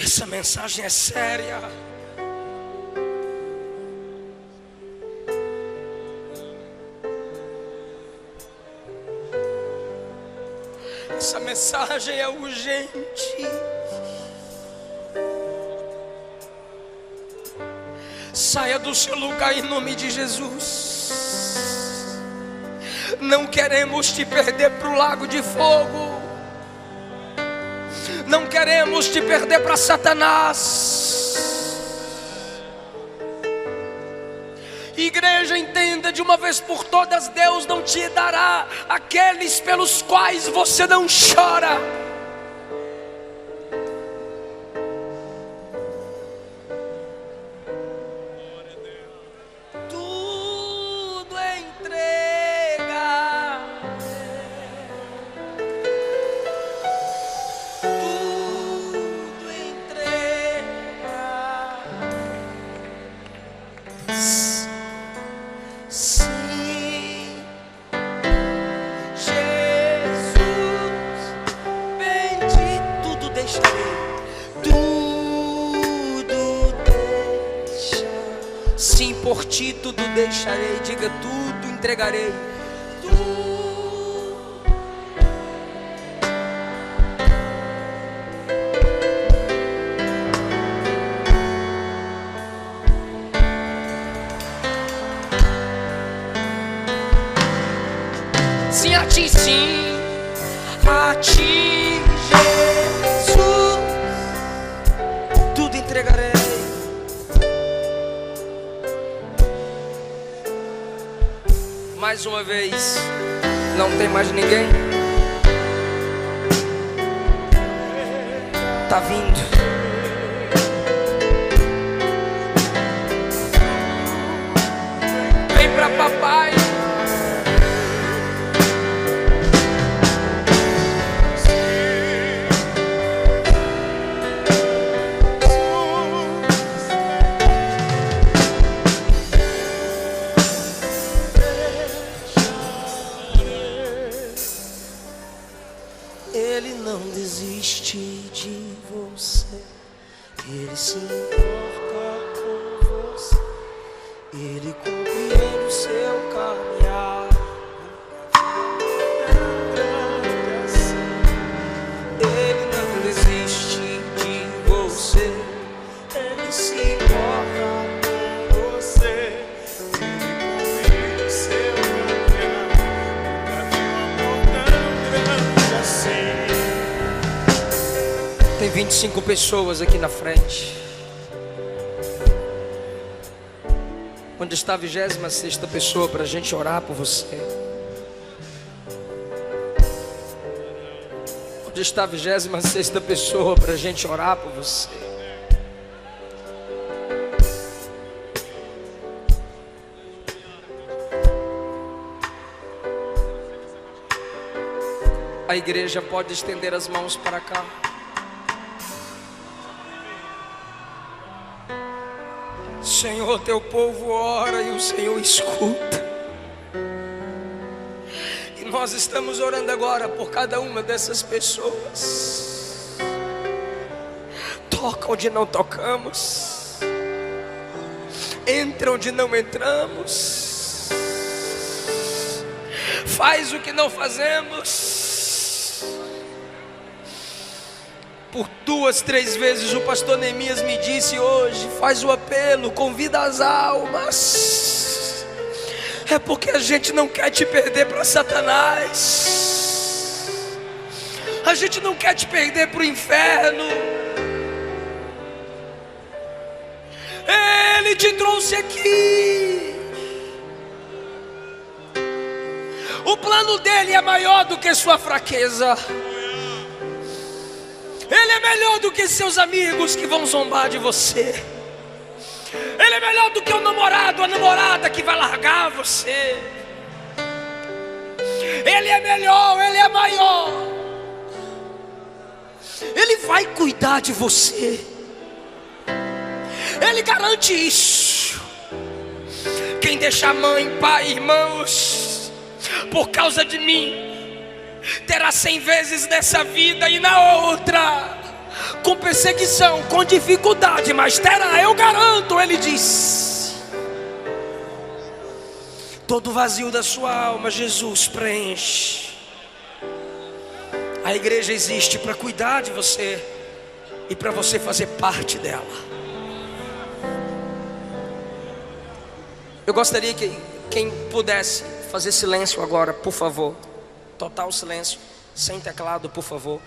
Essa mensagem é séria. Essa mensagem é urgente. Saia do seu lugar em nome de Jesus. Não queremos te perder para o lago de fogo. Não queremos te perder para Satanás. Igreja, entenda de uma vez por todas: Deus não te dará aqueles pelos quais você não chora. Tudo entrega. Sim, Jesus, bendito, tudo deixarei, tudo deixa. Sim, por ti tudo deixarei, diga: tudo entregarei. ti sim, a ti, Jesus, tudo entregarei. Mais uma vez, não tem mais ninguém? Tá vindo. Vem pra papai. Ele não desiste de você, Ele se importa com você, Ele compreende o seu caminhar. Ele não desiste de você, Ele se importa com você, Ele compreende o seu caminhar. Nunca vi um amor tão grande assim. Tem 25 pessoas aqui na frente. Onde está a 26ª pessoa para a gente orar por você? Onde está a 26ª pessoa para a gente orar por você? A igreja pode estender as mãos para cá. Senhor, teu povo ora e o Senhor escuta. E nós estamos orando agora por cada uma dessas pessoas. Toca onde não tocamos, entra onde não entramos, faz o que não fazemos. Por 2, 3 vezes o pastor Neemias me disse hoje: faz o apelo, convida as almas. É porque a gente não quer te perder para Satanás. A gente não quer te perder para o inferno. Ele te trouxe aqui. O plano dele é maior do que sua fraqueza. Ele é melhor do que seus amigos que vão zombar de você. Ele é melhor do que o namorado, a namorada que vai largar você. Ele é melhor, Ele é maior. Ele vai cuidar de você. Ele garante isso. Quem deixa mãe, pai, irmãos, por causa de mim, terá 100 vezes nessa vida e na outra, com perseguição, com dificuldade, mas terá, eu garanto. Ele diz: todo vazio da sua alma, Jesus preenche. A igreja existe para cuidar de você e para você fazer parte dela. Eu gostaria que quem pudesse fazer silêncio agora, por favor. Total silêncio, sem teclado, por favor.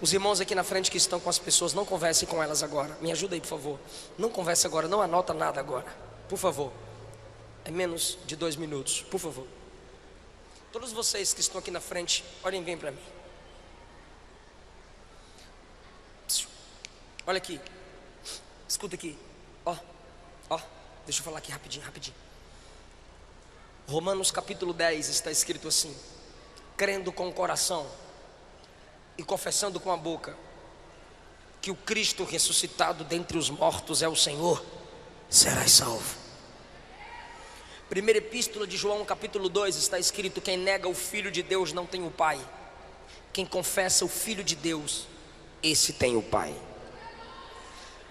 Os irmãos aqui na frente que estão com as pessoas, não conversem com elas agora. Me ajuda aí, por favor. Não converse agora, não anota nada agora. Por favor. É menos de 2 minutos, por favor. Todos vocês que estão aqui na frente, olhem bem para mim. Olha aqui. Escuta aqui. Ó, deixa eu falar aqui rapidinho. Romanos capítulo 10 está escrito assim: crendo com o coração e confessando com a boca que o Cristo ressuscitado dentre os mortos é o Senhor, serás salvo. Primeira epístola de João capítulo 2 está escrito: quem nega o Filho de Deus não tem o Pai. Quem confessa o Filho de Deus, esse tem o Pai.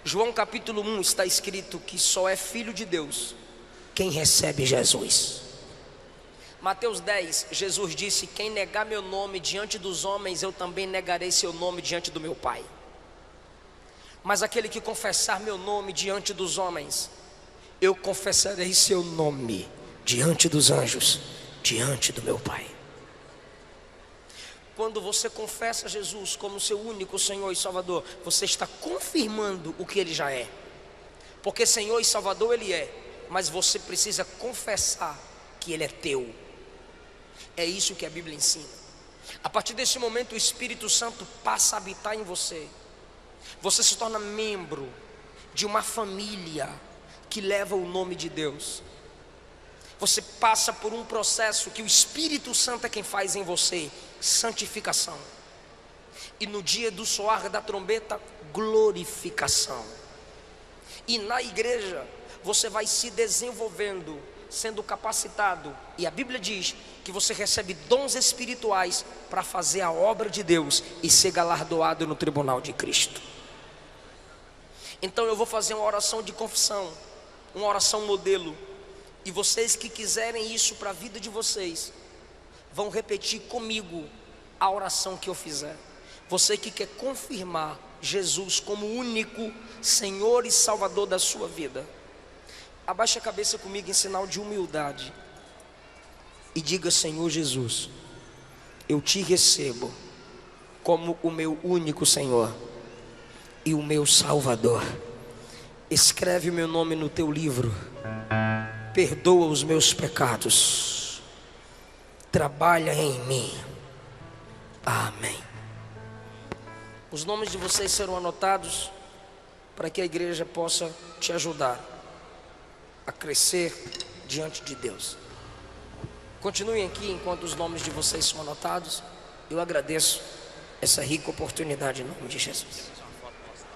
João capítulo 1 está escrito que só é filho de Deus quem recebe Jesus. Mateus 10, Jesus disse: quem negar meu nome diante dos homens, eu também negarei seu nome diante do meu Pai. Mas aquele que confessar meu nome diante dos homens, eu confessarei seu nome diante dos anjos, diante do meu Pai. quando você confessa Jesus como seu único Senhor e Salvador, você está confirmando o que Ele já é. Porque Senhor e Salvador Ele é, mas você precisa confessar que Ele é teu. É isso que a Bíblia ensina. A partir desse momento o Espírito Santo passa a habitar em você. Você se torna membro de uma família que leva o nome de Deus. Você passa por um processo que o Espírito Santo é quem faz em você, santificação. E no dia do soar da trombeta, glorificação. E na igreja você vai se desenvolvendo, sendo capacitado. E a Bíblia diz que você recebe dons espirituais para fazer a obra de Deus e ser galardoado no tribunal de Cristo. Então eu vou fazer uma oração de confissão, uma oração modelo. E vocês que quiserem isso para a vida de vocês, vão repetir comigo a oração que eu fizer. Você que quer confirmar Jesus como único Senhor e Salvador da sua vida, abaixe a cabeça comigo em sinal de humildade e diga: Senhor Jesus, eu te recebo como o meu único Senhor e o meu Salvador. Escreve o meu nome no teu livro, perdoa os meus pecados, trabalha em mim. Amém. Os nomes de vocês serão anotados para que a igreja possa te ajudar a crescer diante de Deus. Continuem aqui enquanto os nomes de vocês são anotados. Eu agradeço essa rica oportunidade em nome de Jesus.